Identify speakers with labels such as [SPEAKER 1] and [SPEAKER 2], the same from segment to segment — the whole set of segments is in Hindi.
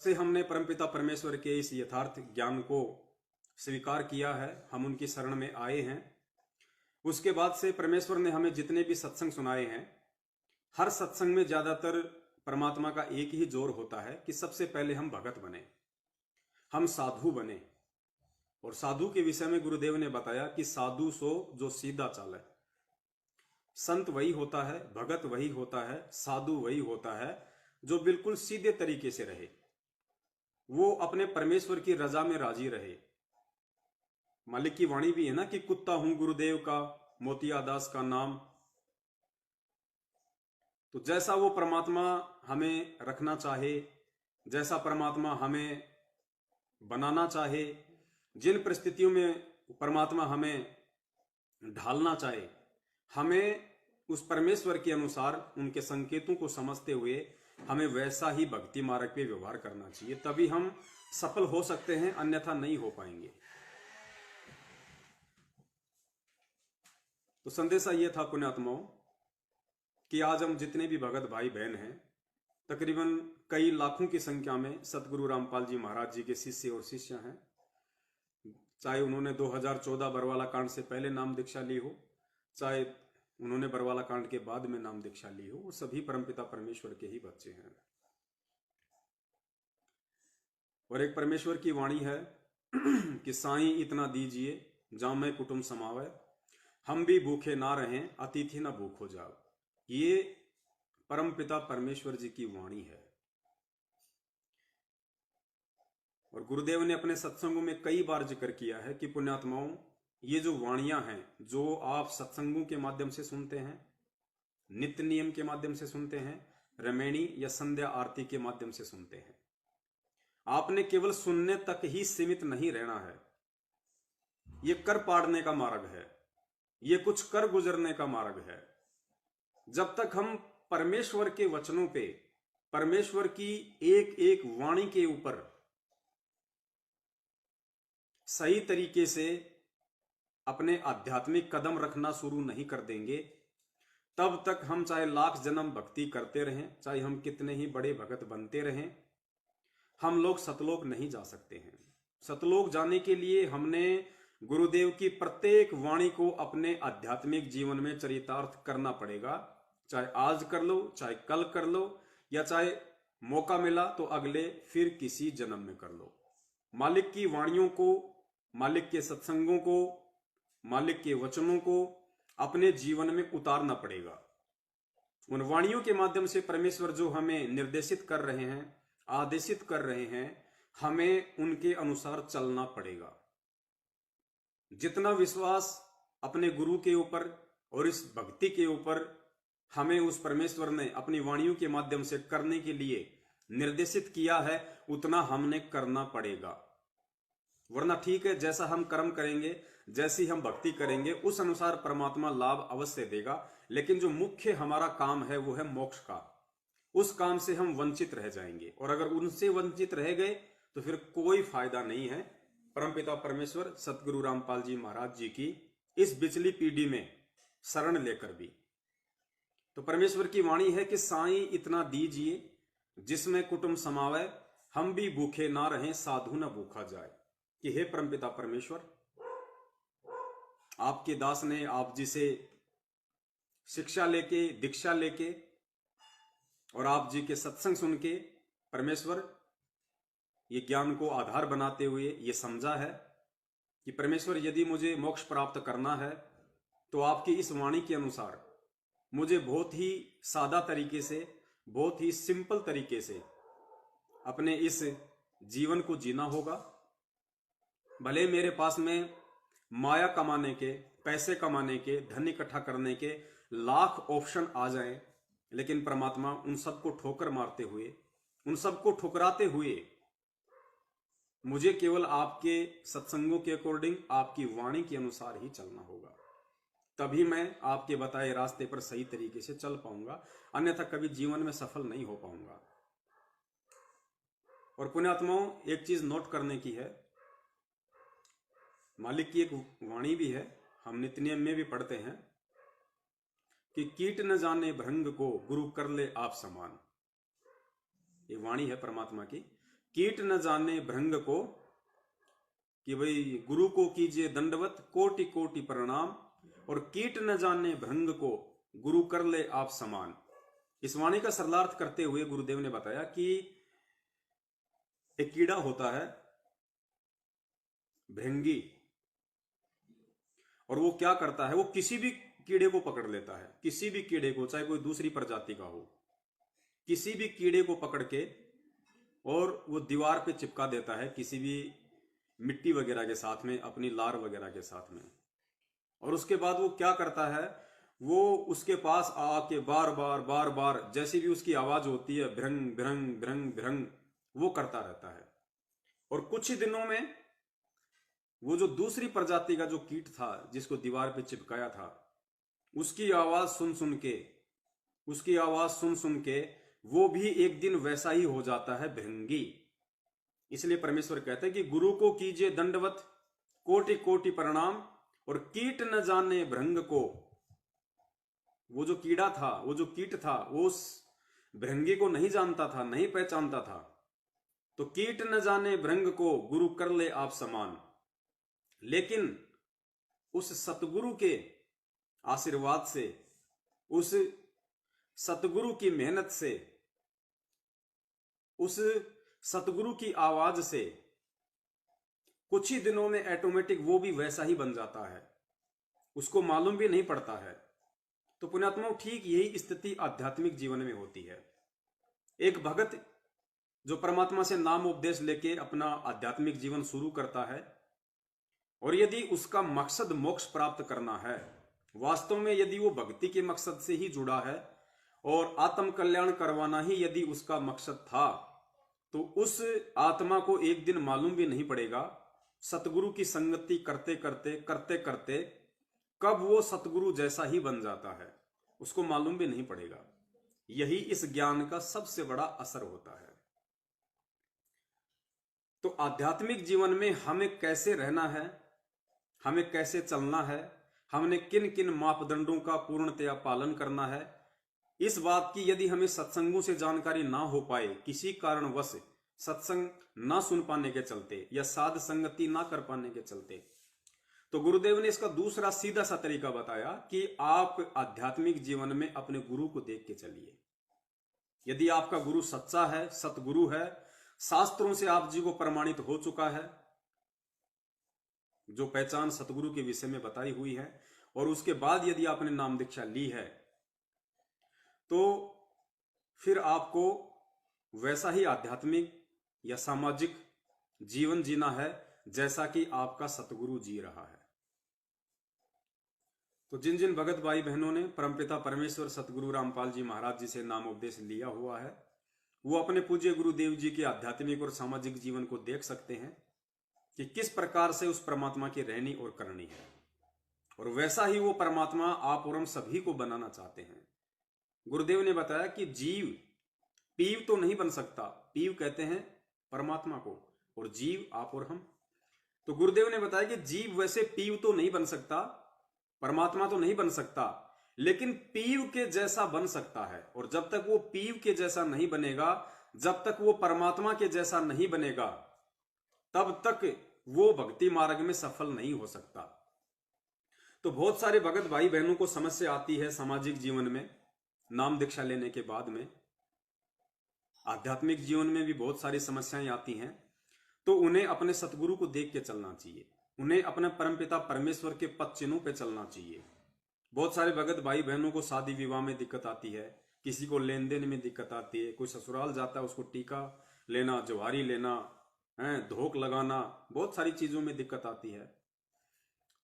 [SPEAKER 1] से हमने परमपिता परमेश्वर के इस यथार्थ ज्ञान को स्वीकार किया है, हम उनकी शरण में आए हैं। उसके बाद से परमेश्वर ने हमें जितने भी सत्संग सुनाए हैं, हर सत्संग में ज्यादातर परमात्मा का एक ही जोर होता है कि सबसे पहले हम भगत बने, हम साधु बने। और साधु के विषय में गुरुदेव ने बताया कि साधु सो जो सीधा चाले। संत वही होता है, भगत वही होता है, साधु वही होता है जो बिल्कुल सीधे तरीके से रहे, वो अपने परमेश्वर की रजा में राजी रहे। मालिक की वाणी भी है ना कि कुत्ता हूं गुरुदेव का, मोतिया दास का नाम। तो जैसा वो परमात्मा हमें रखना चाहे, जैसा परमात्मा हमें बनाना चाहे, जिन परिस्थितियों में परमात्मा हमें ढालना चाहे, हमें उस परमेश्वर के अनुसार उनके संकेतों को समझते हुए हमें वैसा ही भक्ति मार्ग पे व्यवहार करना चाहिए, तभी हम सफल हो सकते हैं, अन्यथा नहीं हो पाएंगे। तो संदेशा ये था पुण्यात्माओं कि आज हम जितने भी भगत भाई बहन हैं, तकरीबन कई लाखों की संख्या में सतगुरु रामपाल जी महाराज जी के शिष्य और शिष्य हैं। चाहे उन्होंने 2014 बरवाला कांड से पहले नाम दीक्षा ली हो, चाहे उन्होंने बरवाला कांड के बाद में नाम दीक्षा ली हो, वो सभी परमपिता परमेश्वर के ही बच्चे हैं। और एक परमेश्वर की वाणी है कि साईं इतना दीजिए जामै कुटुंब समावे, हम भी भूखे ना रहें अतिथि ना भूख हो जाओ। ये परमपिता परमेश्वर जी की वाणी है। और गुरुदेव ने अपने सत्संगों में कई बार जिक्र किया है कि पुण्यात्माओं, ये जो वाणियां हैं जो आप सत्संगों के माध्यम से सुनते हैं, नित्य नियम के माध्यम से सुनते हैं, रमैणी या संध्या आरती के माध्यम से सुनते हैं, आपने केवल सुनने तक ही सीमित नहीं रहना है। ये कर पाड़ने का मार्ग है, ये कुछ कर गुजरने का मार्ग है। जब तक हम परमेश्वर के वचनों पे, परमेश्वर की एक एक वाणी के ऊपर सही तरीके से अपने आध्यात्मिक कदम रखना शुरू नहीं कर देंगे, तब तक हम चाहे लाख जन्म भक्ति करते रहें, चाहे हम कितने ही बड़े भगत बनते रहें, हम लोग सतलोक नहीं जा सकते हैं। सतलोक जाने के लिए हमने गुरुदेव की प्रत्येक वाणी को अपने आध्यात्मिक जीवन में चरितार्थ करना पड़ेगा। चाहे आज कर लो, चाहे कल कर लो, या चाहे मौका मिला तो अगले फिर किसी जन्म में कर लो। मालिक की वाणियों को, मालिक के सत्संगों को, मालिक के वचनों को अपने जीवन में उतारना पड़ेगा। उन वाणियों के माध्यम से परमेश्वर जो हमें निर्देशित कर रहे हैं, आदेशित कर रहे हैं, हमें उनके अनुसार चलना पड़ेगा। जितना विश्वास अपने गुरु के ऊपर और इस भक्ति के ऊपर हमें उस परमेश्वर ने अपनी वाणियों के माध्यम से करने के लिए निर्देशित किया है, उतना हमने करना पड़ेगा। वरना ठीक है, जैसा हम कर्म करेंगे, जैसी हम भक्ति करेंगे, उस अनुसार परमात्मा लाभ अवश्य देगा। लेकिन जो मुख्य हमारा काम है वो है मोक्ष का, उस काम से हम वंचित रह जाएंगे। और अगर उनसे वंचित रह गए तो फिर कोई फायदा नहीं है। परमपिता परमेश्वर सतगुरु रामपाल जी महाराज जी की इस बिचली पीढ़ी में शरण लेकर भी, तो परमेश्वर की वाणी है कि साईं इतना दीजिए जिसमें कुटुंब समावे, हम भी भूखे ना रहें साधु न भूखा जाए। कि हे परमपिता परमेश्वर, आपके दास ने आप जी से शिक्षा लेके, दीक्षा लेके और आप जी के सत्संग सुन के परमेश्वर ये ज्ञान को आधार बनाते हुए ये समझा है कि परमेश्वर यदि मुझे मोक्ष प्राप्त करना है तो आपकी इस वाणी के अनुसार मुझे बहुत ही सादा तरीके से, बहुत ही सिंपल तरीके से अपने इस जीवन को जीना होगा। भले मेरे पास में माया कमाने के, पैसे कमाने के, धन इकट्ठा करने के लाख ऑप्शन आ जाएं, लेकिन परमात्मा उन सबको ठोकर मारते हुए, उन सबको ठुकराते हुए मुझे केवल आपके सत्संगों के अकॉर्डिंग, आपकी वाणी के अनुसार ही चलना होगा। तभी मैं आपके बताए रास्ते पर सही तरीके से चल पाऊंगा, अन्यथा कभी जीवन में सफल नहीं हो पाऊंगा। और पुण्यात्माओं, एक चीज नोट करने की है, मालिक की एक वाणी भी है, हम नित्य नियम में भी पढ़ते हैं कि कीट न जाने भृंग को गुरु कर ले आप समान। ये वाणी है परमात्मा की कीट न जाने भृंग को, कि भाई गुरु को कीजिए दंडवत, कोटि कोटि प्रणाम, और कीट न जाने भृंग को, गुरु कर ले आप समान। इस वाणी का सरलार्थ करते हुए गुरुदेव ने बताया कि एक कीड़ा होता है भृंगी, और वो क्या करता है, वो किसी भी कीड़े को पकड़ लेता है, किसी भी कीड़े को, चाहे कोई दूसरी प्रजाति का हो, किसी भी कीड़े को पकड़ के और वो दीवार पे चिपका देता है, किसी भी मिट्टी वगैरह के साथ में, अपनी लार वगैरह के साथ में। और उसके बाद वो क्या करता है, वो उसके पास आके बार बार बार बार जैसी भी उसकी आवाज होती है, भ्रंग भ्रंग भ्रंग भ्रंग, वो करता रहता है। और कुछ ही दिनों में वो जो दूसरी प्रजाति का जो कीट था जिसको दीवार पे चिपकाया था, उसकी आवाज सुन सुन के, उसकी आवाज सुन सुन के वो भी एक दिन वैसा ही हो जाता है, भृंगी। इसलिए परमेश्वर कहते हैं कि गुरु को कीजिए दंडवत, कोटि कोटि प्रणाम, और कीट न जाने भृंग को। वो जो कीड़ा था, वो जो कीट था, वो उस भृंगी को नहीं जानता था, नहीं पहचानता था। तो कीट न जाने भृंग को, गुरु कर ले आप समान। लेकिन उस सतगुरु के आशीर्वाद से, उस सतगुरु की मेहनत से, उस सतगुरु की आवाज से कुछ ही दिनों में ऑटोमेटिक वो भी वैसा ही बन जाता है, उसको मालूम भी नहीं पड़ता है। तो पुण्यात्माओं, ठीक यही स्थिति आध्यात्मिक जीवन में होती है। एक भगत जो परमात्मा से नाम उपदेश लेके अपना आध्यात्मिक जीवन शुरू करता है, और यदि उसका मकसद मोक्ष प्राप्त करना है, वास्तव में यदि वो भक्ति के मकसद से ही जुड़ा है और आत्म कल्याण करवाना ही यदि उसका मकसद था, तो उस आत्मा को एक दिन मालूम भी नहीं पड़ेगा, सतगुरु की संगति करते करते करते करते कब वो सतगुरु जैसा ही बन जाता है, उसको मालूम भी नहीं पड़ेगा। यही इस ज्ञान का सबसे बड़ा असर होता है। तो आध्यात्मिक जीवन में हमें कैसे रहना है, हमें कैसे चलना है, हमने किन किन मापदंडों का पूर्णतया पालन करना है, इस बात की यदि हमें सत्संगों से जानकारी ना हो पाए, किसी कारणवश सत्संग ना सुन पाने के चलते या साध संगति ना कर पाने के चलते, तो गुरुदेव ने इसका दूसरा सीधा सा तरीका बताया कि आप आध्यात्मिक जीवन में अपने गुरु को देख के चलिए। यदि आपका गुरु सच्चा है, सतगुरु है, शास्त्रों से आप जी को प्रमाणित हो चुका है, जो पहचान सतगुरु के विषय में बताई हुई है, और उसके बाद यदि आपने नाम दीक्षा ली है, तो फिर आपको वैसा ही आध्यात्मिक या सामाजिक जीवन जीना है जैसा कि आपका सतगुरु जी रहा है। तो जिन जिन भगत भाई बहनों ने परमपिता परमेश्वर सतगुरु रामपाल जी महाराज जी से नाम उपदेश लिया हुआ है, वो अपने पूज्य गुरुदेव जी के आध्यात्मिक और सामाजिक जीवन को देख सकते हैं कि किस प्रकार से उस परमात्मा की रहनी और करनी है, और वैसा ही वो परमात्मा आप और हम सभी को बनाना चाहते हैं। गुरुदेव ने बताया कि जीव पीव तो नहीं बन सकता, पीव कहते हैं परमात्मा को, और जीव आप और हम। तो गुरुदेव ने बताया कि जीव वैसे पीव तो नहीं बन सकता, परमात्मा तो नहीं बन सकता, लेकिन पीव के जैसा बन सकता है। और जब तक वो पीव के जैसा नहीं बनेगा, जब तक वो परमात्मा के जैसा नहीं बनेगा, तब तक वो भक्ति मार्ग में सफल नहीं हो सकता। तो बहुत सारे भगत भाई बहनों को समस्या आती है सामाजिक जीवन में, नाम दीक्षा लेने के बाद में, आध्यात्मिक जीवन में भी बहुत सारी समस्याएं आती हैं। तो उन्हें अपने सतगुरु को देख के चलना चाहिए, उन्हें अपने परमपिता परमेश्वर के पद चिन्हों पे चलना चाहिए। बहुत सारे भगत भाई बहनों को शादी विवाह में दिक्कत आती है, किसी को लेन देन में दिक्कत आती है, कोई ससुराल जाता है उसको टीका लेना, जवारी लेना है, धोख लगाना, बहुत सारी चीजों में दिक्कत आती है।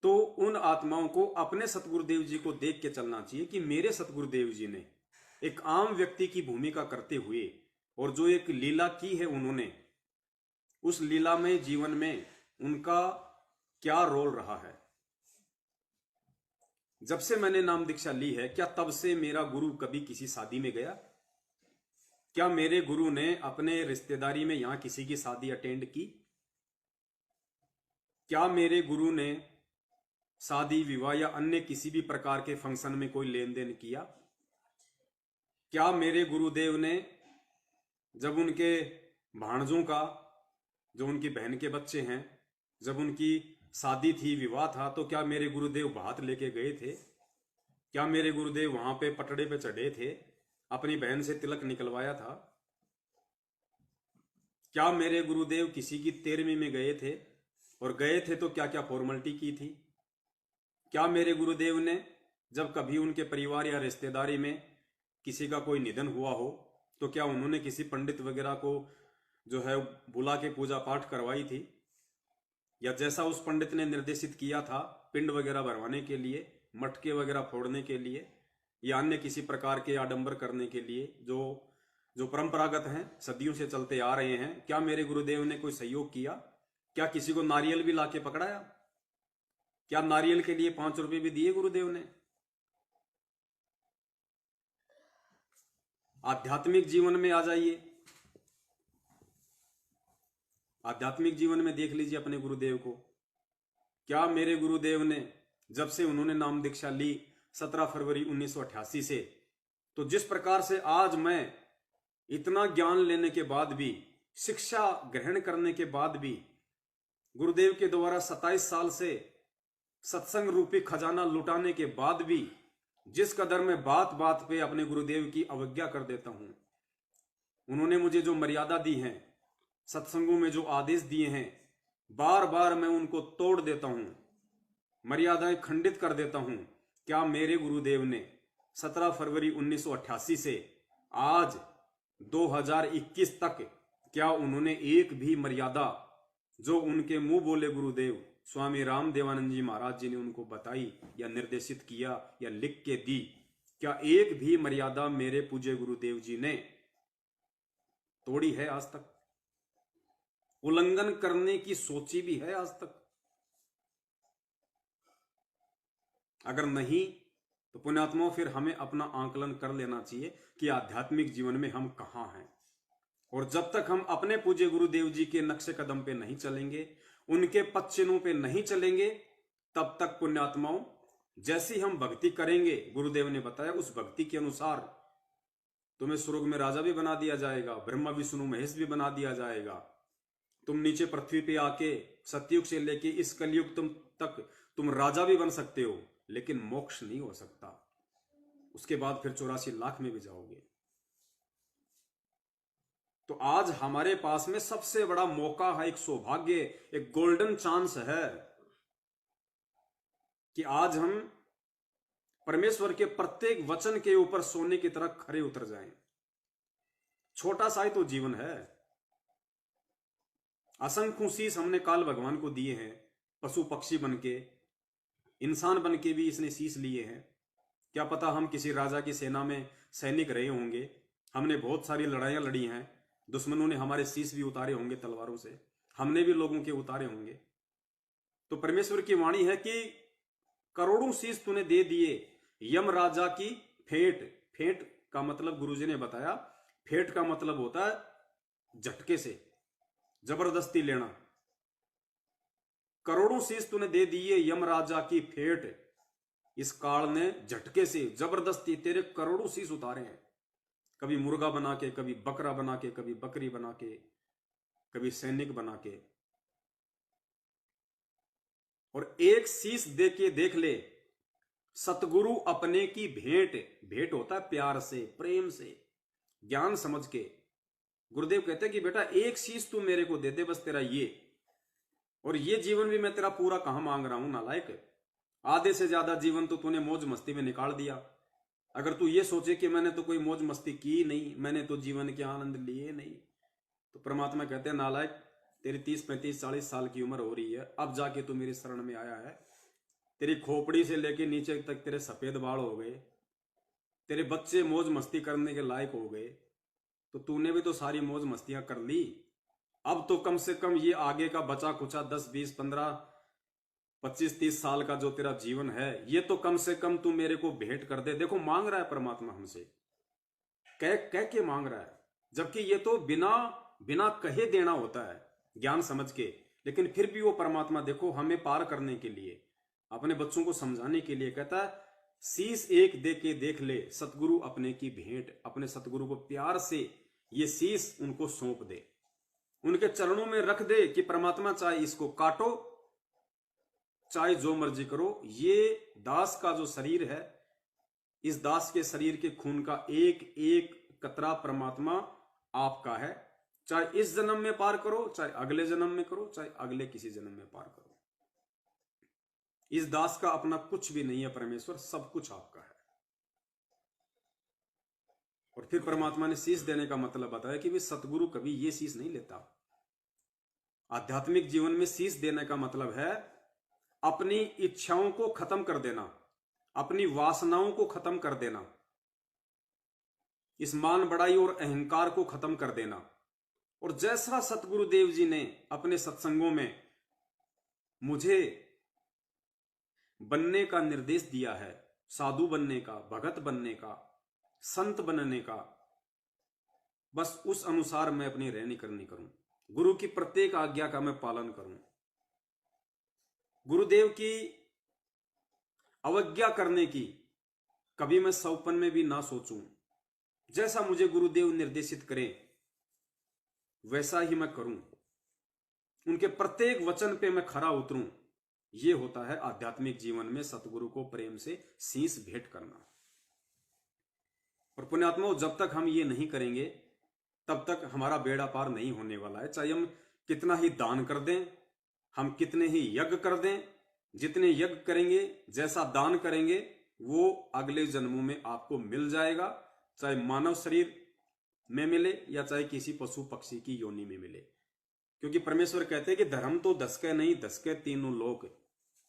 [SPEAKER 1] तो उन आत्माओं को अपने सतगुरुदेव जी को देख के चलना चाहिए कि मेरे सतगुरुदेव जी ने एक आम व्यक्ति की भूमिका करते हुए और जो एक लीला की है उन्होंने, उस लीला में जीवन में उनका क्या रोल रहा है। जब से मैंने नाम दीक्षा ली है, क्या तब से मेरा गुरु कभी किसी शादी में गया? क्या मेरे गुरु ने अपने रिश्तेदारी में यहां किसी की शादी अटेंड की? क्या मेरे गुरु ने शादी विवाह या अन्य किसी भी प्रकार के फंक्शन में कोई लेन देन किया? क्या मेरे गुरुदेव ने जब उनके भाणजों का, जो उनकी बहन के बच्चे हैं, जब उनकी शादी थी, विवाह था, तो क्या मेरे गुरुदेव भात लेके गए थे? क्या मेरे गुरुदेव वहां पे पटड़े पे चढ़े थे, अपनी बहन से तिलक निकलवाया था? क्या मेरे गुरुदेव किसी की 13वीं में गए थे, और गए थे तो क्या क्या फॉर्मेलिटी की थी? क्या मेरे गुरुदेव ने जब कभी उनके परिवार या रिश्तेदारी में किसी का कोई निधन हुआ हो, तो क्या उन्होंने किसी पंडित वगैरह को जो है बुला के पूजा पाठ करवाई थी? या जैसा उस पंडित ने निर्देशित किया था पिंड वगैरह भरवाने के लिए, मटके वगैरह फोड़ने के लिए, या अन्य किसी प्रकार के आडंबर करने के लिए, जो जो परंपरागत हैं, सदियों से चलते आ रहे हैं, क्या मेरे गुरुदेव ने कोई सहयोग किया? क्या किसी को नारियल भी लाके पकड़ाया? क्या नारियल के लिए 5 रुपए भी दिए गुरुदेव ने? आध्यात्मिक जीवन में आ जाइए, आध्यात्मिक जीवन में देख लीजिए अपने गुरुदेव को। क्या मेरे गुरुदेव ने जब से उन्होंने नाम दीक्षा ली 17 फरवरी 1988 से, तो जिस प्रकार से आज मैं इतना ज्ञान लेने के बाद भी, शिक्षा ग्रहण करने के बाद भी, गुरुदेव के द्वारा 27 साल से सत्संग रूपी खजाना लुटाने के बाद भी, जिस कदर मैं बात बात पे अपने गुरुदेव की अवज्ञा कर देता हूं, उन्होंने मुझे जो मर्यादा दी है, सत्संगों में जो आदेश दिए हैं, बार बार मैं उनको तोड़ देता हूं, मर्यादाएं खंडित कर देता हूं। क्या मेरे गुरुदेव ने 17 फरवरी 1988 से आज 2021 तक, क्या उन्होंने एक भी मर्यादा जो उनके मुंह बोले गुरुदेव स्वामी राम देवानंद जी महाराज जी ने उनको बताई या निर्देशित किया या लिख के दी, क्या एक भी मर्यादा मेरे पूज्य गुरुदेव जी ने तोड़ी है आज तक? उल्लंघन करने की सोची भी है आज तक? अगर नहीं तो पुण्यात्माओं, फिर हमें अपना आंकलन कर लेना चाहिए कि आध्यात्मिक जीवन में हम कहां हैं। और जब तक हम अपने पूज्य गुरुदेव जी के नक्शे कदम पे नहीं चलेंगे, उनके पद चिन्हों पे नहीं चलेंगे, तब तक पुण्यात्माओं, जैसी हम भक्ति करेंगे, गुरुदेव ने बताया उस भक्ति के अनुसार तुम्हें स्वर्ग में राजा भी बना दिया जाएगा, ब्रह्मा विष्णु महेश भी बना दिया जाएगा। तुम नीचे पृथ्वी पे आके सतयुग से लेके इस कलयुग तक तुम राजा भी बन सकते हो, लेकिन मोक्ष नहीं हो सकता। उसके बाद फिर 84 लाख में भी जाओगे। तो आज हमारे पास में सबसे बड़ा मौका है, एक सौभाग्य, एक गोल्डन चांस है कि आज हम परमेश्वर के प्रत्येक वचन के ऊपर सोने की तरह खरे उतर जाएं। छोटा सा ही तो जीवन है। असंख्य शीश हमने काल भगवान को दिए हैं, पशु पक्षी बनके, इंसान बनके भी इसने शीश लिए हैं। क्या पता हम किसी राजा की सेना में सैनिक रहे होंगे, हमने बहुत सारी लड़ाइयां लड़ी हैं, दुश्मनों ने हमारे शीश भी उतारे होंगे तलवारों से, हमने भी लोगों के उतारे होंगे। तो परमेश्वर की वाणी है कि करोड़ों शीश तूने दे दिए, यम राजा की फेंट। फेंट का मतलब गुरुजी ने बताया, फेंट का मतलब होता है झटके से, जबरदस्ती लेना। करोड़ों शीश तूने दे दिए यम राजा की फेंट, इस काल ने झटके से जबरदस्ती तेरे करोड़ों शीश उतारे हैं। कभी मुर्गा बना के, कभी बकरा बना के, कभी बकरी बना के, कभी सैनिक बना के। और एक शीश दे के देख ले, सतगुरु अपने की भेंट। भेंट होता है प्यार से, प्रेम से, ज्ञान समझ के। गुरुदेव कहते हैं कि बेटा एक शीश तू मेरे को दे दे, बस तेरा ये, और ये जीवन भी मैं तेरा पूरा कहां मांग रहा हूं नालायक। आधे से ज्यादा जीवन तो तूने मौज मस्ती में निकाल दिया। अगर तू ये सोचे कि मैंने तो कोई मौज मस्ती की नहीं, मैंने तो जीवन के आनंद लिए नहीं, तो परमात्मा कहते हैं नालायक, तेरी 30, 35, 40 साल की उम्र हो रही है, अब जाके तू मेरी शरण में आया है। तेरी खोपड़ी से लेके नीचे तक तेरे सफेद बाल हो गए, तेरे बच्चे मौज मस्ती करने के लायक हो गए, तो तूने भी तो सारी मौज मस्तियां कर ली। अब तो कम से कम ये आगे का बचा कुचा 10, 20, 15, 25, 30 साल का जो तेरा जीवन है, ये तो कम से कम तू मेरे को भेंट कर दे। देखो मांग रहा है परमात्मा हमसे, कह के मांग रहा है, जबकि ये तो बिना बिना कहे देना होता है, ज्ञान समझ के। लेकिन फिर भी वो परमात्मा देखो हमें पार करने के लिए, अपने बच्चों को समझाने के लिए कहता है, शीश एक दे के देख ले, सतगुरु अपने की भेंट। अपने सतगुरु को प्यार से ये शीश उनको सौंप दे। उनके चरणों में रख दे कि परमात्मा चाहे इसको काटो, चाहे जो मर्जी करो, ये दास का जो शरीर है, इस दास के शरीर के खून का एक एक कतरा परमात्मा आपका है। चाहे इस जन्म में पार करो, चाहे अगले जन्म में करो, चाहे अगले किसी जन्म में पार करो। इस दास का अपना कुछ भी नहीं है परमेश्वर, सब कुछ आपका है। और फिर परमात्मा ने शीश देने का मतलब बताया कि वे सतगुरु कभी ये शीश नहीं लेता। आध्यात्मिक जीवन में शीश देने का मतलब है अपनी इच्छाओं को खत्म कर देना, अपनी वासनाओं को खत्म कर देना, इस मान बढ़ाई और अहंकार को खत्म कर देना। और जैसा सतगुरुदेव जी ने अपने सत्संगों में मुझे बनने का निर्देश दिया है, साधु बनने का, भगत बनने का, संत बनने का, बस उस अनुसार मैं अपनी रहनी करनी करूं, गुरु की प्रत्येक आज्ञा का मैं पालन करूं, गुरुदेव की अवज्ञा करने की कभी मैं सौपन में भी ना सोचूं। जैसा मुझे गुरुदेव निर्देशित करें वैसा ही मैं करूं, उनके प्रत्येक वचन पे मैं खरा उतरूं। ये होता है आध्यात्मिक जीवन में सतगुरु को प्रेम से शीश भेंट करना। और पुण्यात्माओं, जब तक हम ये नहीं करेंगे तब तक हमारा बेड़ा पार नहीं होने वाला है। चाहे हम कितना ही दान कर दें, हम कितने ही यज्ञ कर दें, जितने यज्ञ करेंगे, जैसा दान करेंगे, वो अगले जन्मों में आपको मिल जाएगा, चाहे मानव शरीर में मिले या चाहे किसी पशु पक्षी की योनि में मिले। क्योंकि परमेश्वर कहते हैं कि धर्म तो दसके नहीं, दसके तीनों लोक,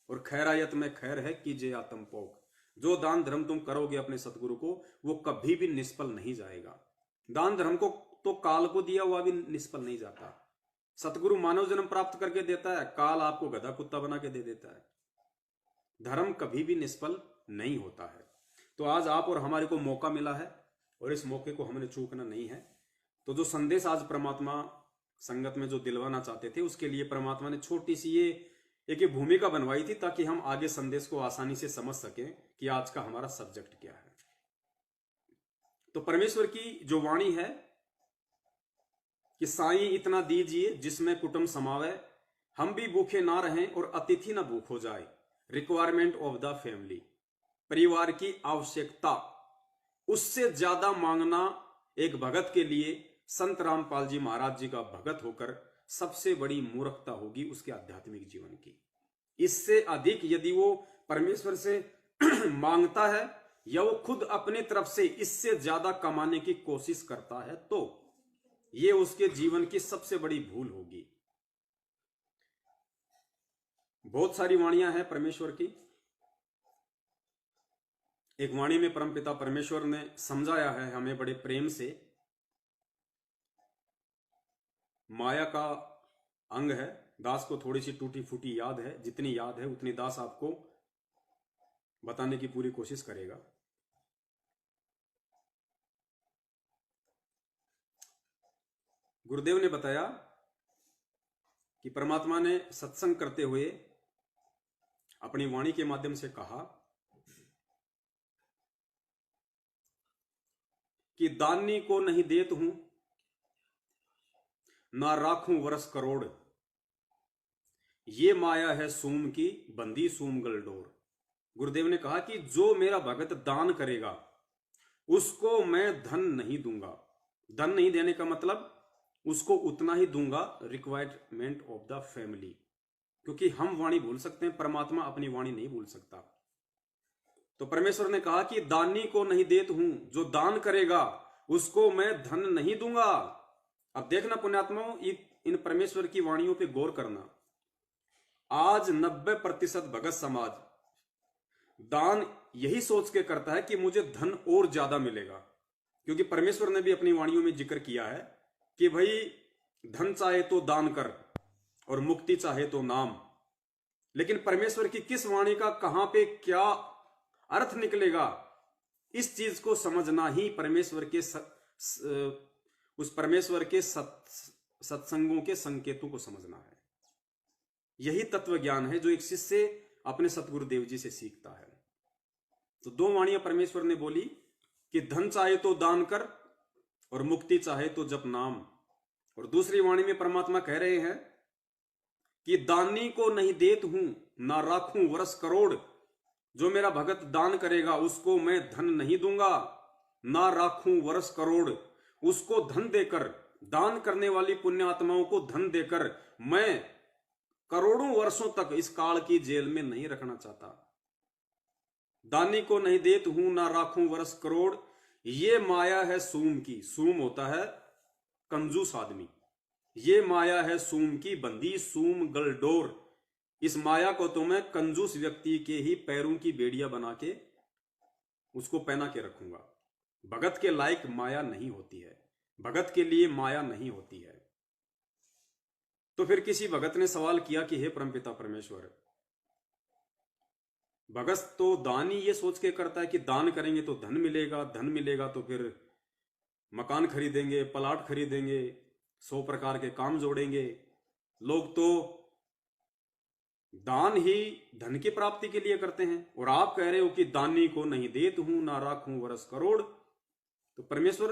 [SPEAKER 1] और खैरायत में खैर है कीजिए आत्म पोक। जो दान धर्म तुम करोगे अपने सतगुरु को, वो कभी भी निष्फल नहीं जाएगा। दान धर्म को तो काल को दिया हुआ भी निष्फल नहीं जाता। सतगुरु मानव जन्म प्राप्त करके देता है, काल आपको गधा कुत्ता बना के दे देता है। धर्म कभी भी निष्फल नहीं होता है। तो आज आप और हमारे को मौका मिला है और इस मौके को हमने चूकना नहीं है। तो जो संदेश आज परमात्मा संगत में जो दिलवाना चाहते थे, उसके लिए परमात्मा ने छोटी सी ये एक भूमिका बनवाई थी, ताकि हम आगे संदेश को आसानी से समझ सकें कि आज का हमारा सब्जेक्ट क्या है। तो परमेश्वर की जो वाणी है कि साईं इतना दीजिए जिसमें कुटुंब समावे, हम भी भूखे ना रहें और अतिथि ना भूख हो जाए। रिक्वायरमेंट ऑफ द फैमिली, परिवार की आवश्यकता, उससे ज्यादा मांगना एक भगत के लिए, संत रामपाल जी महाराज जी का भगत होकर, सबसे बड़ी मूर्खता होगी उसके आध्यात्मिक जीवन की। इससे अधिक यदि वो परमेश्वर से मांगता है या वो खुद अपने तरफ से इससे ज्यादा कमाने की कोशिश करता है, तो ये उसके जीवन की सबसे बड़ी भूल होगी। बहुत सारी वाणियां हैं परमेश्वर की। एक वाणी में परमपिता परमेश्वर ने समझाया है हमें बड़े प्रेम से। माया का अंग है, दास को थोड़ी सी टूटी फूटी याद है, जितनी याद है उतनी दास आपको बताने की पूरी कोशिश करेगा। गुरुदेव ने बताया कि परमात्मा ने सत्संग करते हुए अपनी वाणी के माध्यम से कहा कि दानी को नहीं देत हूं, ना राखूं वर्ष करोड़, ये माया है सूम की बंदी सूम गलडोर। गुरुदेव ने कहा कि जो मेरा भगत दान करेगा उसको मैं धन नहीं दूंगा। धन नहीं देने का मतलब उसको उतना ही दूंगा, रिक्वायरमेंट ऑफ द फैमिली। क्योंकि हम वाणी भूल सकते हैं, परमात्मा अपनी वाणी नहीं भूल सकता। तो परमेश्वर ने कहा कि दानी को नहीं देत हूं, जो दान करेगा उसको मैं धन नहीं दूंगा। अब देखना पुण्यात्माओं, इन परमेश्वर की वाणियों पे गौर करना। आज 90% भगत समाज दान यही सोच के करता है कि मुझे धन और ज्यादा मिलेगा। क्योंकि परमेश्वर ने भी अपनी वाणियों में जिक्र किया है कि भाई धन चाहे तो दान कर और मुक्ति चाहे तो नाम। लेकिन परमेश्वर की किस वाणी का कहां पे क्या अर्थ निकलेगा, इस चीज को समझना ही परमेश्वर के उस परमेश्वर के सत्संगों के संकेतों को समझना है। यही तत्व ज्ञान है जो एक शिष्य अपने सतगुरुदेव जी से सीखता है। तो दो वाणियां परमेश्वर ने बोली कि धन चाहे तो दान कर और मुक्ति चाहे तो जप नाम। और दूसरी वाणी में परमात्मा कह रहे हैं कि दानी को नहीं देत हूं ना राखूं वर्ष करोड़। जो मेरा भगत दान करेगा उसको मैं धन नहीं दूंगा, ना राखूं वर्ष करोड़। उसको धन देकर, दान करने वाली पुण्य आत्माओं को धन देकर मैं करोड़ों वर्षों तक इस काल की जेल में नहीं रखना चाहता। दानी को नहीं देत हूं ना राखूं वर्ष करोड़। ये माया है सूम की। सूम होता है कंजूस आदमी। ये माया है सूम की बंदी, सूम गलडोर। इस माया को तो मैं कंजूस व्यक्ति के ही पैरों की बेड़ियां बना के उसको पहना के रखूंगा। भगत के लायक माया नहीं होती है, भगत के लिए माया नहीं होती है। तो फिर किसी भगत ने सवाल किया कि हे परमपिता परमेश्वर, भगत तो दान ही ये सोच के करता है कि दान करेंगे तो धन मिलेगा, धन मिलेगा तो फिर मकान खरीदेंगे, प्लाट खरीदेंगे, 100 प्रकार के काम जोड़ेंगे। लोग तो दान ही धन की प्राप्ति के लिए करते हैं, और आप कह रहे हो कि दानी को नहीं देत हूं ना राखूं वर्ष करोड़। तो परमेश्वर,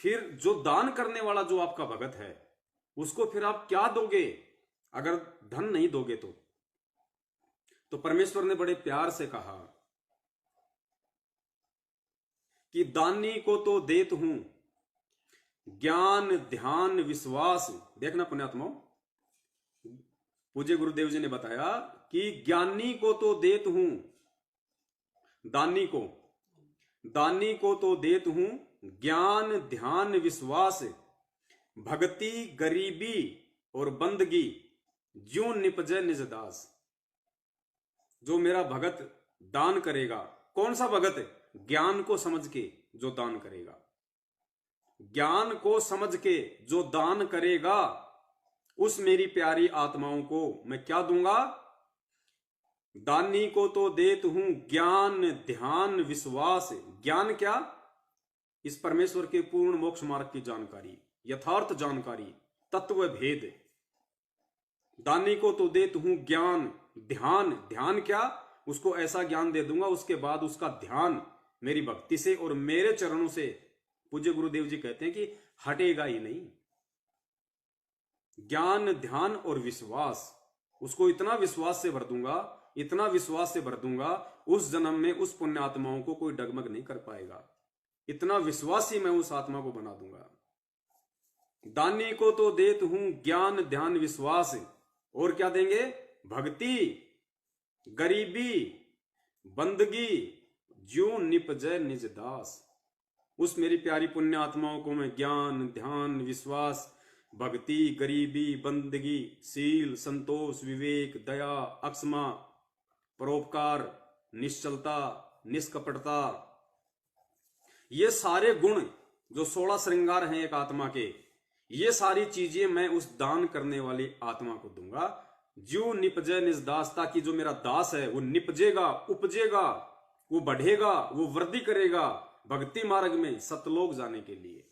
[SPEAKER 1] फिर जो दान करने वाला जो आपका भगत है उसको फिर आप क्या दोगे अगर धन नहीं दोगे तो परमेश्वर ने बड़े प्यार से कहा कि दानी को तो देत हूं ज्ञान ध्यान विश्वास। देखना पुण्यात्माओं, पूज्य गुरुदेव जी ने बताया कि ज्ञानी को तो देत हूं, दानी को तो देत हूं ज्ञान ध्यान विश्वास, भक्ति गरीबी और बंदगी, ज्यों निपजे निज दास। जो मेरा भगत दान करेगा, कौन सा भगत? ज्ञान को समझ के जो दान करेगा, ज्ञान को समझ के जो दान करेगा, उस मेरी प्यारी आत्माओं को मैं क्या दूंगा? दानी को तो देत हूं ज्ञान ध्यान विश्वास। ज्ञान क्या? इस परमेश्वर के पूर्ण मोक्ष मार्ग की जानकारी, यथार्थ जानकारी, तत्व भेद। दानी को तो देत हूं ज्ञान ध्यान। ध्यान क्या? उसको ऐसा ज्ञान दे दूंगा उसके बाद उसका ध्यान मेरी भक्ति से और मेरे चरणों से, पूज्य गुरुदेव जी कहते हैं कि हटेगा ही नहीं। ज्ञान ध्यान और विश्वास, उसको इतना विश्वास से भर दूंगा, इतना विश्वास से भर दूंगा, उस जन्म में उस पुण्य आत्माओं को कोई डगमग नहीं कर पाएगा। इतना विश्वासी मैं उस आत्मा को बना दूंगा। दानी को तो देत हूं ज्ञान ध्यान विश्वास, और क्या देंगे? भक्ति गरीबी बंदगी, ज्यों निपजे निज दास। उस मेरी प्यारी पुण्य आत्माओं को मैं ज्ञान ध्यान विश्वास भक्ति गरीबी बंदगी शील संतोष विवेक दया अक्षमा परोपकार निश्चलता निष्कपटता, ये सारे गुण जो 16 श्रृंगार हैं एक आत्मा के, ये सारी चीजें मैं उस दान करने वाली आत्मा को दूंगा। ज्यों निपजे निज दास, ताकि जो मेरा दास है वो निपजेगा, उपजेगा, वो बढ़ेगा, वो वृद्धि करेगा भक्ति मार्ग में सतलोक जाने के लिए।